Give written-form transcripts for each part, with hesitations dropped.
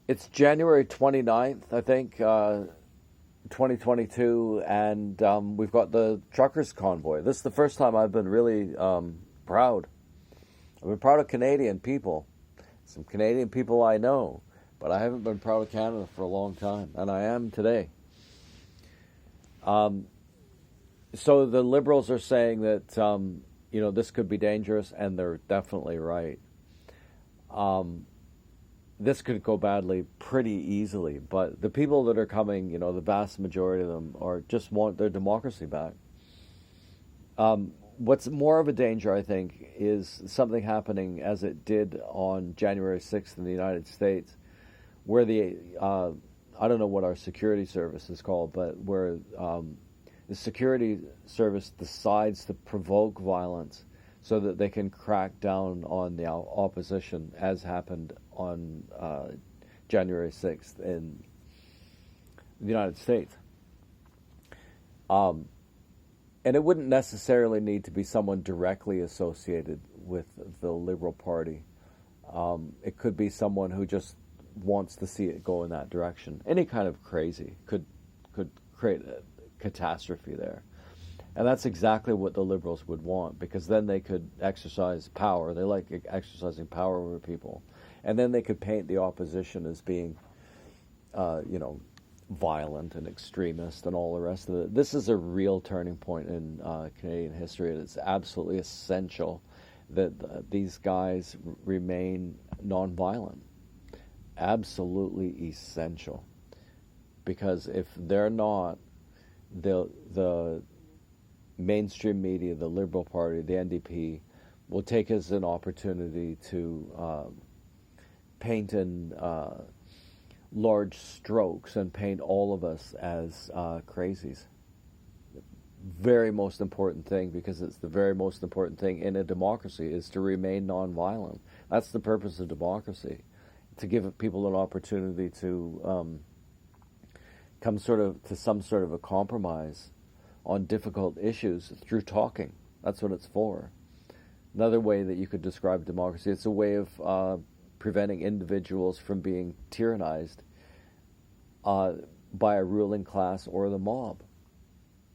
It's January 29th, I think, 2022, and we've got the truckers convoy. This is the first time I've been really proud. I've been proud of Canadian people, some Canadian people I know, but I haven't been proud of Canada for a long time, and I am today. Um, so the Liberals are saying that this could be dangerous, and they're definitely right. Um, this could go badly pretty easily, but the people that are coming, the vast majority of them are just want their democracy back. What's more of a danger, I think, is something happening as it did on January 6th in the United States, where I don't know what our security service is called, but where the security service decides to provoke violence so that they can crack down on the opposition, as happened on January 6th in the United States. And it wouldn't necessarily need to be someone directly associated with the Liberal Party. It could be someone who just wants to see it go in that direction. Any kind of crazy could create a catastrophe there. And that's exactly what the Liberals would want, because then they could exercise power. They like exercising power over people. And then they could paint the opposition as being, violent and extremist and all the rest of it. This is a real turning point in Canadian history. It is absolutely essential that these guys remain nonviolent. Absolutely essential. Because if they're not, the mainstream media, the Liberal Party, the NDP, will take as an opportunity to paint in large strokes and paint all of us as crazies. Very most important thing, because it's the very most important thing in a democracy, is to remain nonviolent. That's the purpose of democracy, to give people an opportunity to come to some sort of a compromise on difficult issues through talking. That's what it's for. Another way that you could describe democracy, it's a way of preventing individuals from being tyrannized by a ruling class or the mob.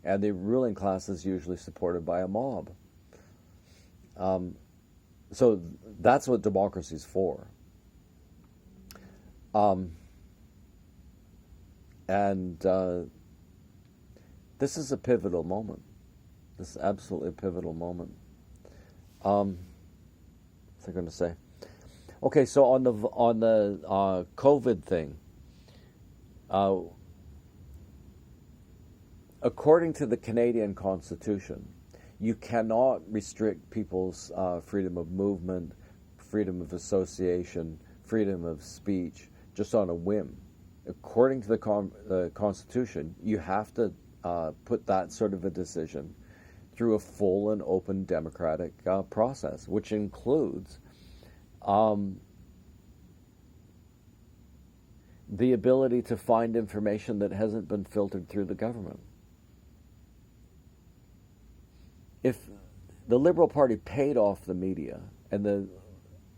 And the ruling class is usually supported by a mob. So that's what democracy is for. And this is a pivotal moment. This is absolutely a pivotal moment. What's I going to say? Okay, so on the COVID thing, according to the Canadian Constitution, you cannot restrict people's freedom of movement, freedom of association, freedom of speech just on a whim. According to the Constitution, you have to put that sort of a decision through a full and open democratic process, which includes the ability to find information that hasn't been filtered through the government. If the Liberal Party paid off the media, and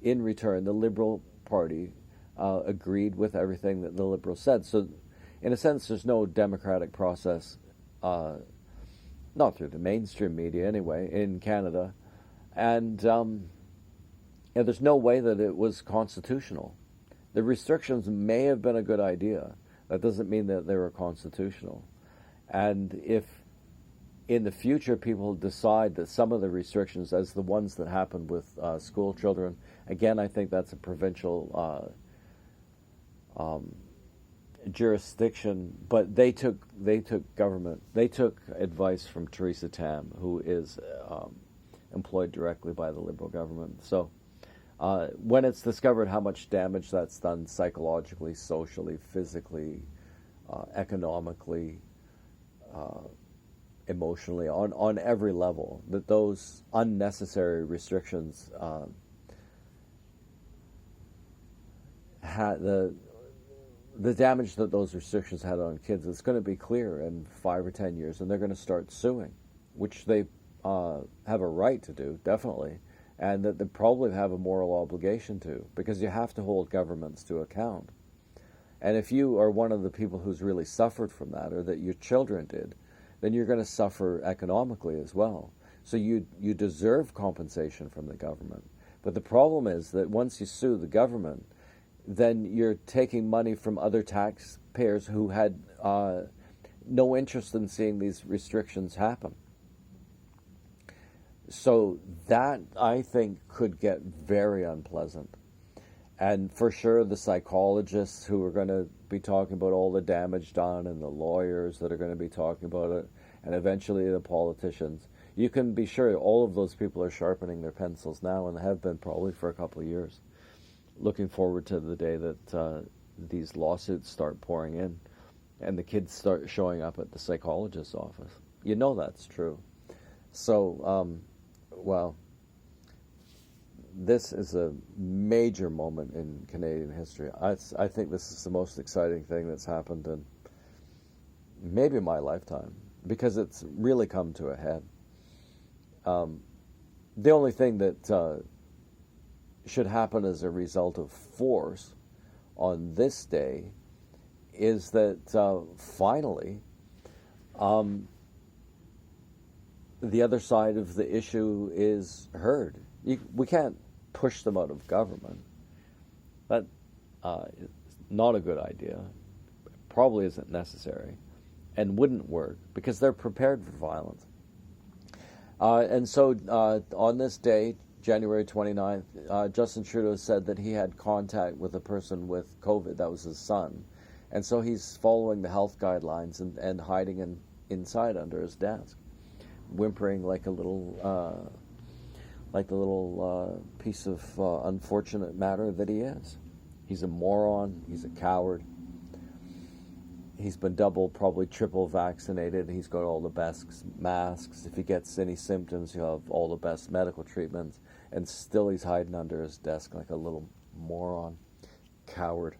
in return the Liberal Party agreed with everything that the Liberals said, so in a sense there's no democratic process, not through the mainstream media anyway, in Canada, and there's no way that it was constitutional. The restrictions may have been a good idea. That doesn't mean that they were constitutional. And if in the future people decide that some of the restrictions, as the ones that happened with school children, again, I think that's a provincial jurisdiction, but they took advice from Theresa Tam, who is employed directly by the Liberal government. So when it's discovered how much damage that's done psychologically, socially, physically, economically, emotionally, on every level, that those unnecessary restrictions had the damage that those restrictions had on kids, it's going to be clear in 5 or 10 years, and they're going to start suing, which they have a right to do, definitely, and that they probably have a moral obligation to, because you have to hold governments to account. And if you are one of the people who's really suffered from that, or that your children did, then you're going to suffer economically as well. So you deserve compensation from the government. But the problem is that once you sue the government, then you're taking money from other taxpayers who had no interest in seeing these restrictions happen. So that, I think, could get very unpleasant. And for sure, the psychologists who are going to be talking about all the damage done, and the lawyers that are going to be talking about it, and eventually the politicians, you can be sure all of those people are sharpening their pencils now, and have been probably for a couple of years, looking forward to the day that these lawsuits start pouring in and the kids start showing up at the psychologist's office. You know that's true. So, well, this is a major moment in Canadian history. I think this is the most exciting thing that's happened in maybe my lifetime, because it's really come to a head. The only thing that should happen as a result of force on this day is that finally the other side of the issue is heard. We can't push them out of government. That is not a good idea. Probably isn't necessary and wouldn't work, because they're prepared for violence. And so on this day, January 29th, Justin Trudeau said that he had contact with a person with COVID. That was his son. And so he's following the health guidelines and hiding inside under his desk, whimpering like a little, piece of unfortunate matter that he is. He's a moron. He's a coward. He's been double, probably triple vaccinated. He's got all the best masks. If he gets any symptoms, he'll have all the best medical treatments. And still he's hiding under his desk like a little moron. Coward.